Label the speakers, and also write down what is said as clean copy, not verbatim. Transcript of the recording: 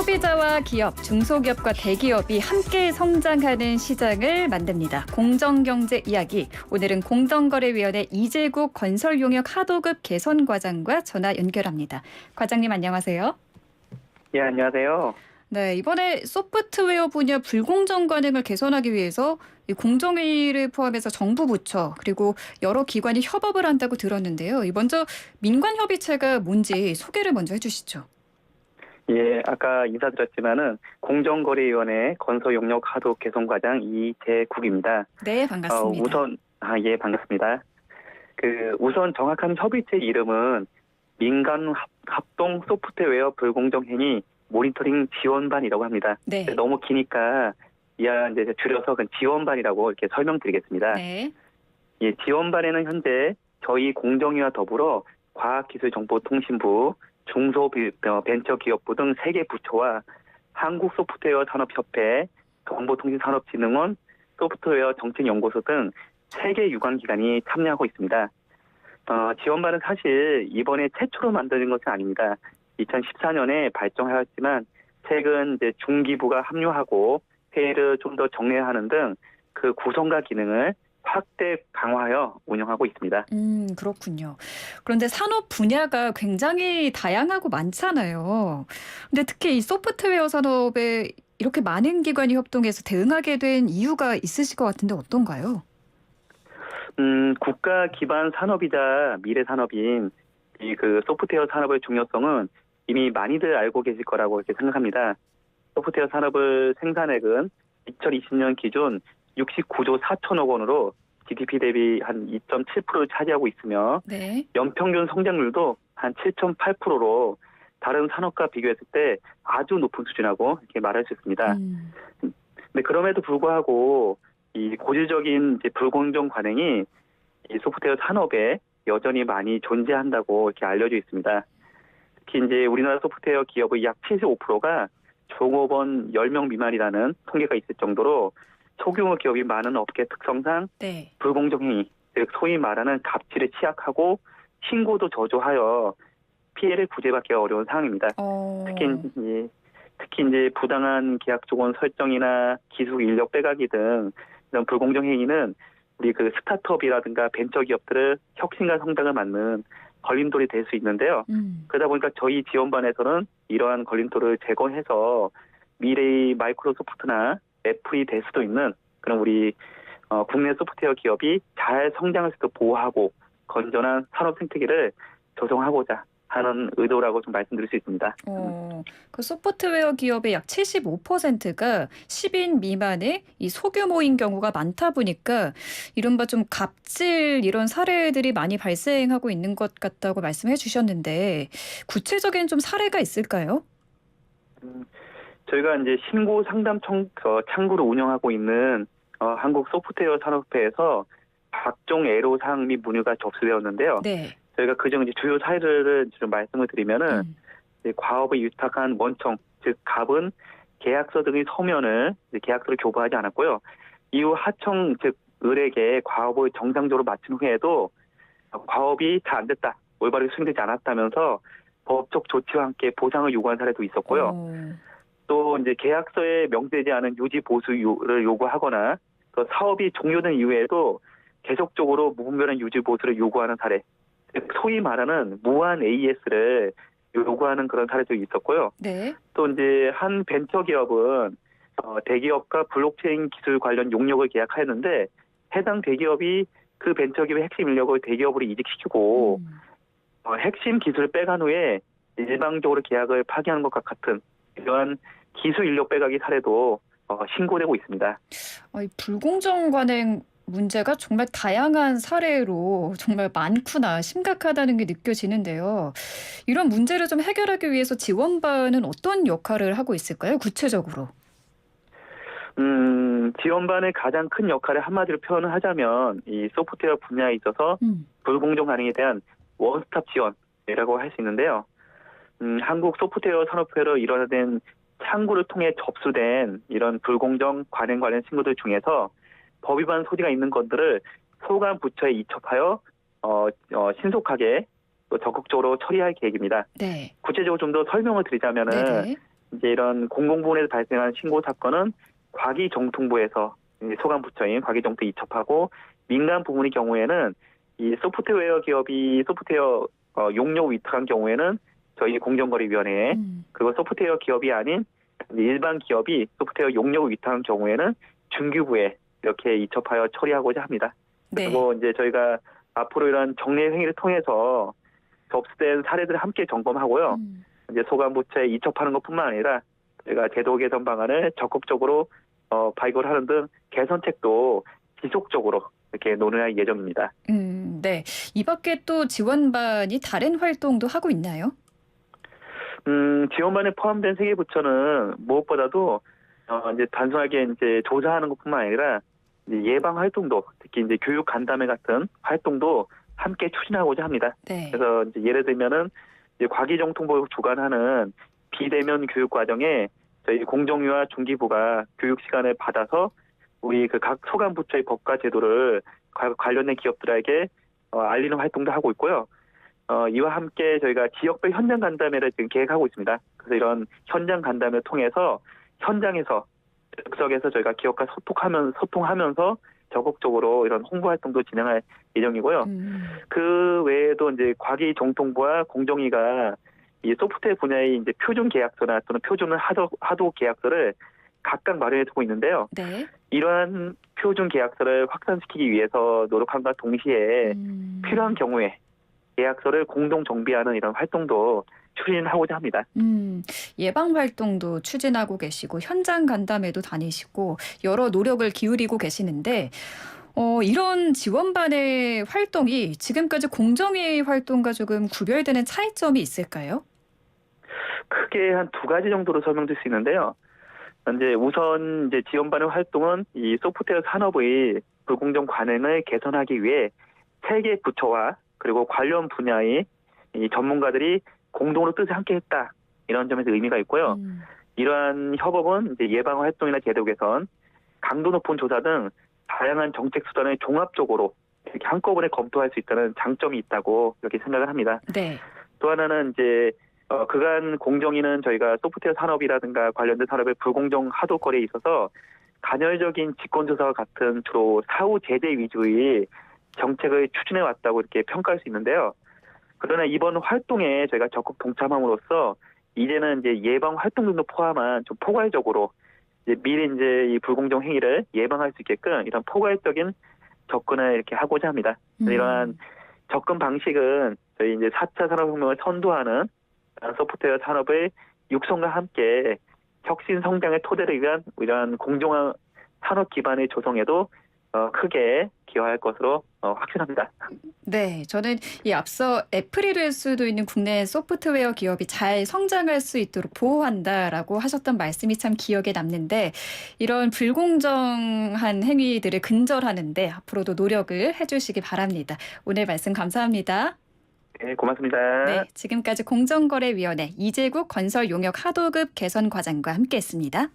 Speaker 1: 소비자와 기업, 중소기업과 대기업이 함께 성장하는 시장을 만듭니다. 공정경제 이야기. 오늘은 공정거래위원회 이재국 건설용역 하도급 개선과장과 전화 연결합니다. 과장님 안녕하세요.
Speaker 2: 예, 안녕하세요.
Speaker 1: 네, 이번에 소프트웨어 분야 불공정 관행을 개선하기 위해서 이 공정위를 포함해서 정부 부처 그리고 여러 기관이 협업을 한다고 들었는데요. 먼저 민관협의체가 뭔지 소개를 먼저 해주시죠.
Speaker 2: 예, 아까 인사드렸지만은 공정거래위원회 건설용역 하도급 개선과장 이재국입니다.
Speaker 1: 네, 반갑습니다.
Speaker 2: 예, 반갑습니다. 우선 정확한 협의체 이름은 민간 합동 소프트웨어 불공정 행위 모니터링 지원반이라고 합니다.
Speaker 1: 네.
Speaker 2: 너무 기니까 이제 줄여서 지원반이라고 이렇게 설명드리겠습니다.
Speaker 1: 네.
Speaker 2: 예, 지원반에는 현재 저희 공정위와 더불어 과학기술정보통신부, 중소벤처기업부 등 3개 부처와 한국소프트웨어 산업협회, 정보통신산업진흥원, 소프트웨어 정책연구소 등 3개 유관기관이 참여하고 있습니다. 지원반은 사실 이번에 최초로 만드는 것은 아닙니다. 2014년에 발족하였지만 최근 이제 중기부가 합류하고 회의를 좀 더 정례하는 등 그 구성과 기능을 확대 강화하여 운영하고 있습니다.
Speaker 1: 그렇군요. 그런데 산업 분야가 굉장히 다양하고 많잖아요. 근데 특히 이 소프트웨어 산업에 이렇게 많은 기관이 협동해서 대응하게 된 이유가 있으실 것 같은데 어떤가요?
Speaker 2: 국가 기반 산업이자 미래 산업인 소프트웨어 산업의 중요성은 이미 많이들 알고 계실 거라고 이렇게 생각합니다. 소프트웨어 산업의 생산액은 2020년 기준 69조 4천억 원으로 GDP 대비 한 2.7%를 차지하고 있으며
Speaker 1: 네.
Speaker 2: 연평균 성장률도 한 7.8%로 다른 산업과 비교했을 때 아주 높은 수준이라고 이렇게 말할 수 있습니다. 근데 그럼에도 불구하고 이 고질적인 이제 불공정 관행이 이 소프트웨어 산업에 여전히 많이 존재한다고 이렇게 알려져 있습니다. 특히 이제 우리나라 소프트웨어 기업의 약 75%가 종업원 10명 미만이라는 통계가 있을 정도로 소규모 기업이 많은 업계 특성상
Speaker 1: 네.
Speaker 2: 불공정 행위, 즉 소위 말하는 갑질에 취약하고 신고도 저조하여 피해를 구제받기 어려운 상황입니다. 특히 이제 부당한 계약 조건 설정이나 기술 인력 빼가기 등 이런 불공정 행위는 우리 스타트업이라든가 벤처 기업들의 혁신과 성장을 막는 걸림돌이 될 수 있는데요. 그러다 보니까 저희 지원반에서는 이러한 걸림돌을 제거해서 미래의 마이크로소프트나 애플이 될 수도 있는 그런 우리 국내 소프트웨어 기업이 잘 성장할 수 있도록 보호하고 건전한 산업 생태계를 조성하고자 하는 의도라고 좀 말씀드릴 수 있습니다.
Speaker 1: 그 소프트웨어 기업의 약 75%가 10인 미만의 이 소규모인 경우가 많다 보니까 이른바 좀 갑질 이런 사례들이 많이 발생하고 있는 것 같다고 말씀해 주셨는데 구체적인 좀 사례가 있을까요?
Speaker 2: 저희가 이제 신고 상담 창구를 운영하고 있는 한국 소프트웨어 산업회에서 각종 애로사항 및 문의가 접수되었는데요.
Speaker 1: 네.
Speaker 2: 저희가 그중 이제 주요 사례를 좀 말씀을 드리면은 이제 과업의 위탁한 원청, 즉 갑은 계약서 등의 서면을 계약서를 교부하지 않았고요. 이후 하청 즉 을에게 과업을 정상적으로 마친 후에도 과업이 잘 안 됐다, 올바르게 수행되지 않았다면서 법적 조치와 함께 보상을 요구한 사례도 있었고요. 또 이제 계약서에 명시되지 않은 유지 보수를 요구하거나 또 사업이 종료된 이후에도 계속적으로 무분별한 유지 보수를 요구하는 사례, 소위 말하는 무한 AS를 요구하는 그런 사례도 있었고요.
Speaker 1: 네.
Speaker 2: 또 이제 한 벤처 기업은 대기업과 블록체인 기술 관련 용역을 계약하였는데 해당 대기업이 그 벤처 기업의 핵심 인력을 대기업으로 이직시키고 핵심 기술을 빼간 후에 일방적으로 계약을 파기하는 것과 같은 이러한 기술 인력 빼가기 사례도 신고되고 있습니다.
Speaker 1: 이 불공정 관행 문제가 정말 다양한 사례로 정말 많구나, 심각하다는 게 느껴지는데요. 이런 문제를 좀 해결하기 위해서 지원반은 어떤 역할을 하고 있을까요? 구체적으로.
Speaker 2: 지원반의 가장 큰 역할을 한마디로 표현을 하자면 이 소프트웨어 분야에 있어서 불공정 관행에 대한 원스톱 지원이라고 할 수 있는데요. 한국 소프트웨어 산업회로 일원화된 창구를 통해 접수된 이런 불공정 관행 관련 신고들 중에서 법 위반 소지가 있는 것들을 소관 부처에 이첩하여 신속하게 또 적극적으로 처리할 계획입니다.
Speaker 1: 네.
Speaker 2: 구체적으로 좀 더 설명을 드리자면은
Speaker 1: 네네.
Speaker 2: 이제 이런 공공부문에서 발생한 신고 사건은 과기정통부에서 소관부처인 과기정통부에 이첩하고 민간 부문의 경우에는 이 소프트웨어 기업이 소프트웨어 용역 위탁한 경우에는 저희 공정거래위원회에 그리고 소프트웨어 기업이 아닌 일반 기업이 소프트웨어 용역을 위탁한 경우에는 중규부에 이렇게 이첩하여 처리하고자 합니다.
Speaker 1: 네.
Speaker 2: 그리고 이제 저희가 앞으로 이런 정례 행위를 통해서 접수된 사례들을 함께 점검하고요. 이제 소관부처에 이첩하는 것뿐만 아니라 저희가 제도 개선 방안을 적극적으로 발굴하는 등 개선책도 지속적으로 이렇게 논의할 예정입니다.
Speaker 1: 네. 이 밖에 또 지원반이 다른 활동도 하고 있나요?
Speaker 2: 지원반에 포함된 세계부처는 무엇보다도 이제 단순하게 이제 조사하는 것뿐만 아니라 이제 예방 활동도 특히 이제 교육 간담회 같은 활동도 함께 추진하고자 합니다.
Speaker 1: 네.
Speaker 2: 그래서 이제 예를 들면은 이제 과기정통부가 주관하는 비대면 교육 과정에 저희 공정위와 중기부가 교육 시간을 받아서 우리 그 각 소관부처의 법과 제도를 관련된 기업들에게 알리는 활동도 하고 있고요. 이와 함께 저희가 지역별 현장 간담회를 지금 계획하고 있습니다. 그래서 이런 현장 간담회를 통해서 현장에서 즉석에서 저희가 기업과 소통하면서 적극적으로 이런 홍보 활동도 진행할 예정이고요. 그 외에도 이제 과기정통부와 공정위가 이 소프트웨어 분야의 이제 표준 계약서나 또는 표준 하도 계약서를 각각 마련해 두고 있는데요.
Speaker 1: 네.
Speaker 2: 이러한 표준 계약서를 확산시키기 위해서 노력함과 동시에 필요한 경우에 계약서를 공동 정비하는 이런 활동도 추진하고자 합니다.
Speaker 1: 예방 활동도 추진하고 계시고 현장 간담회도 다니시고 여러 노력을 기울이고 계시는데 이런 지원반의 활동이 지금까지 공정위 활동과 조금 구별되는 차이점이 있을까요?
Speaker 2: 크게 한 두 가지 정도로 설명드릴 수 있는데요. 이제 우선 이제 지원반의 활동은 이 소프트웨어 산업의 불공정 관행을 개선하기 위해 세계 부처와 그리고 관련 분야의 이 전문가들이 공동으로 뜻을 함께했다 이런 점에서 의미가 있고요. 이러한 협업은 이제 예방 활동이나 제도 개선, 강도 높은 조사 등 다양한 정책 수단을 종합적으로 이렇게 한꺼번에 검토할 수 있다는 장점이 있다고 이렇게 생각을 합니다.
Speaker 1: 네.
Speaker 2: 또 하나는 이제 그간 공정위는 저희가 소프트웨어 산업이라든가 관련된 산업의 불공정 하도 거래에 있어서 간헐적인 직권조사와 같은 주로 사후 제재 위주의 정책을 추진해 왔다고 이렇게 평가할 수 있는데요. 그러나 이번 활동에 저희가 적극 동참함으로써 이제는 이제 예방 활동 등도 포함한 좀 포괄적으로 이제 미리 이제 이 불공정 행위를 예방할 수 있게끔 이런 포괄적인 접근을 이렇게 하고자 합니다. 이러한 접근 방식은 저희 이제 4차 산업혁명을 선도하는 소프트웨어 산업의 육성과 함께 혁신 성장의 토대를 위한 이러한 공정한 산업 기반의 조성에도 크게 기여할 것으로 확신합니다.
Speaker 1: 네, 저는 이 앞서 애플이 될 수도 있는 국내 소프트웨어 기업이 잘 성장할 수 있도록 보호한다라고 하셨던 말씀이 참 기억에 남는데 이런 불공정한 행위들을 근절하는데 앞으로도 노력을 해주시기 바랍니다. 오늘 말씀 감사합니다.
Speaker 2: 네, 고맙습니다.
Speaker 1: 네, 지금까지 공정거래위원회 이재국 건설용역 하도급 개선과장과 함께했습니다.